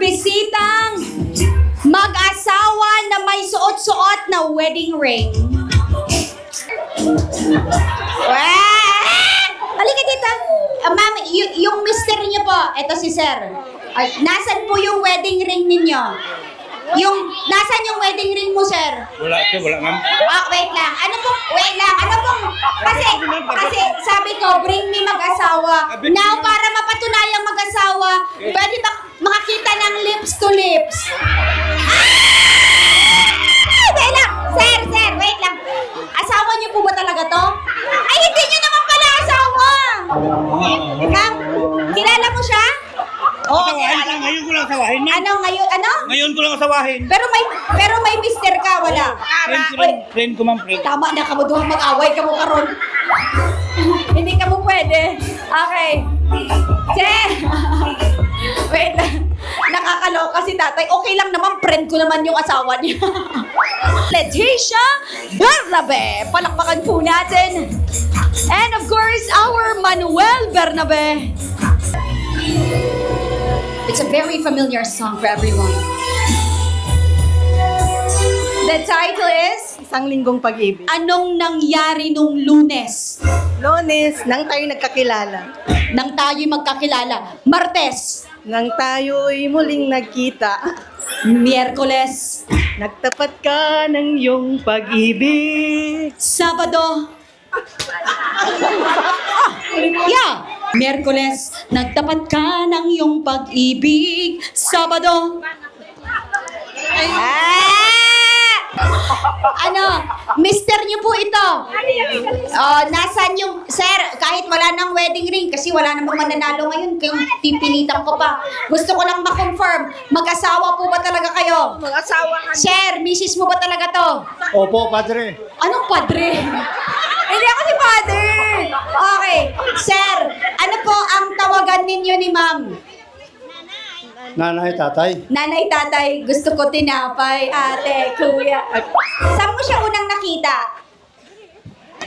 bisitang mag-asawa na may suot-suot na wedding ring. Halika dito. Ma'am, yung mister niyo po, eto si sir. Nasaan po yung wedding ring ninyo? Nasaan yung wedding ring mo, sir? Wala ma'am. Wait lang. Wait lang. Kasi sabi ko, bring me mag-asawa. Now, para mapatunayang mag-asawa, pwede ba makakita ng lips to lips? Wait lang. Sir, wait lang. Asawa niyo po ba talaga to? Ay, hindi niyo naman pala asawa. Ma'am, kilala mo siya? Asawahin ka, ngayon ko lang asawahin, ma'am. Ngayon ko lang asawahin. Pero may mister ka, wala. Friend ko, ma'am. Tama na ka mo doon, mag-away ka mo karon. Hindi ka mo pwede. Okay. Sir! Wait lang. Nakakaloka si tatay. Okay lang naman, friend ko naman yung asawa niya. Leticia Bernabe. Palakpakan po natin. And of course, our Manuel Bernabe. It's a very familiar song for everyone. The title is Isang linggong pag-ibig. Anong nangyari nung Lunes? Lunes, nang tayo nagkakilala. Nang tayo'y magkakilala. Martes. Nang tayo'y muling nagkita. Miyerkules. Nagtapat ka ng iyong pag-ibig. Sabado. Yeah. Miyerkules. Nagtapat ka ng iyong pag-ibig. Sabado. Mister niyo po ito. Nasaan yung, sir, kahit wala nang wedding ring, kasi wala namang mananalo ngayon, kung pipilitan ko pa. Gusto ko lang ma-confirm, mag-asawa po ba talaga kayo? Mag-asawa ka. Sir, misis mo ba talaga to? Opo, padre. Anong padre? Hindi ako si padre. Okay. Sir, ano po ang tawagan ninyo ni ma'am? Nanay, tatay. Nanay, tatay, gusto ko tinapay, ate, kuya. Saan mo siya unang nakita?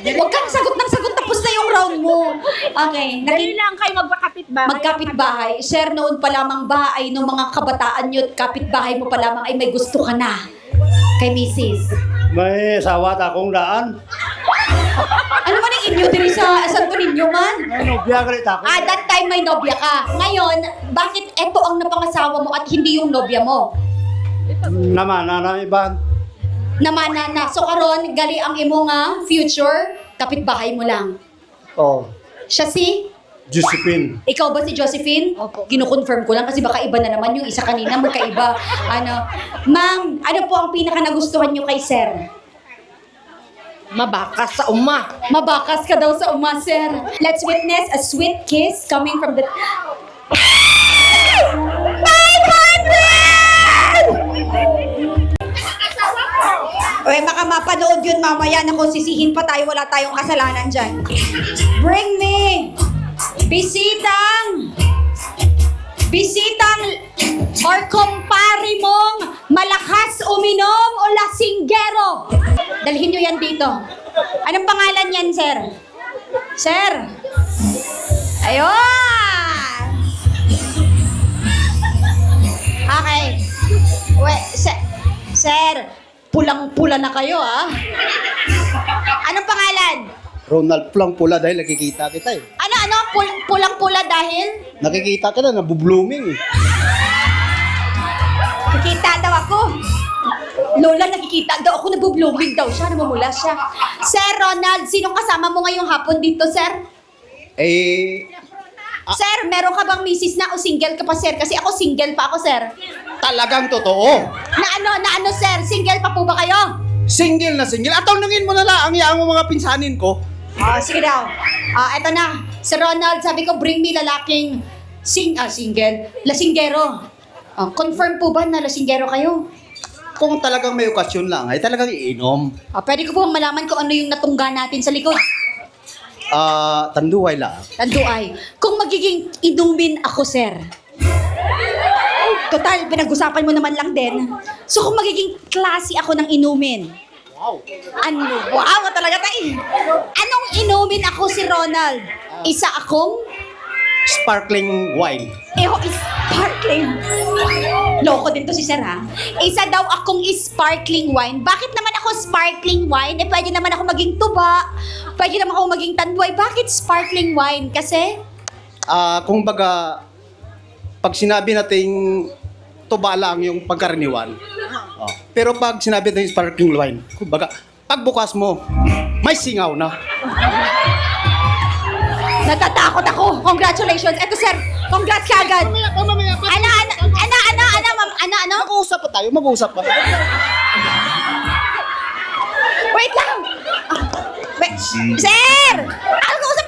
Huwag kang sagot ng sagot, tapos na yung round mo. Okay. Dali lang kayo magkakapit-bahay. Magkapit-bahay. Sir, noon pa lamang ba ay nung mga kabataan nyo at kapit-bahay mo pa lamang ay may gusto ka na kay misis? May asawa at akong daan. Ano man yung inyo diri sa Santo Niño man? May nobya galit ako. That time may nobya ka. Ngayon, bakit eto ang napangasawa mo at hindi yung nobya mo? Namana na iban. Namana na. So karon gali ang imo nga future, kapitbahay mo lang. Oh, Siya si? Josephine. Ikaw ba si Josephine? Opo. Kino-confirm ko lang kasi baka iba na naman yung isa kanina, magkaiba. Ma'am, ano po ang pinaka nagustuhan nyo kay sir? Mabakas sa uma. Mabakas ka daw sa uma, sir. Let's witness a sweet kiss coming from the... 500! Uy, baka mapanood yun mamaya na kung sisihin pa tayo, wala tayong kasalanan dyan. Bring me bisitang or kumpare mong malakas uminom o lasinggero. Dalhin nyo yan dito. Anong pangalan yan, sir? Sir? Ayun! Okay. Sir, pulang-pula na kayo, ah. Anong pangalan? Ronald, pulang-pula dahil nakikita kita eh. Ano? Pulang-pula dahil? Nakikita ka na, nabu-blooming eh. Nakikita daw ako. Lola, nakikita daw ako, nabublooming daw siya, namumula siya. Sir Ronald, sinong kasama mo ngayong hapon dito, sir? Sir, meron ka bang misis na o single ka pa, sir? Kasi ako single pa ako, sir. Talagang totoo. Na ano, sir? Single pa po ba kayo? Single na single. At tanungin mo na lang ang iyang mga pinsanin ko. Sige daw. Eto na. Sir Ronald, sabi ko, bring me lalaking single. Lasinggero. Confirm po ba na lasinggero kayo? Kung talagang may okasyon lang, ay talagang iinom. Pwede ko po malaman kung ano yung natungga natin sa likod. Tanduay lang. Tanduay. Kung magiging inumin ako, sir. Total, pinag-usapan mo naman lang din. So kung magiging klase ako ng inumin. Wow. Wow, talaga tayo. Anong inumin ako si Ronald? Isa akong Sparkling wine. sparkling. Loko din to si Sir, ha? Isa daw akong sparkling wine. Bakit naman ako sparkling wine? Eh, pwede naman ako maging tuba. Pwede naman ako maging tanduay. Bakit sparkling wine? Kasi, Kung baga, pag sinabi nating tuba lang yung pagkaraniwan. Pero pag sinabi natin sparkling wine, kung baga, pagbukas mo, may singaw na. natatakot ako. Congratulations. Eto, Sir. Congrats ka agad. Ano? Mag-uusap pa tayo, mag-uusap pa. Wait lang. Wait. Sir! Ano ko usap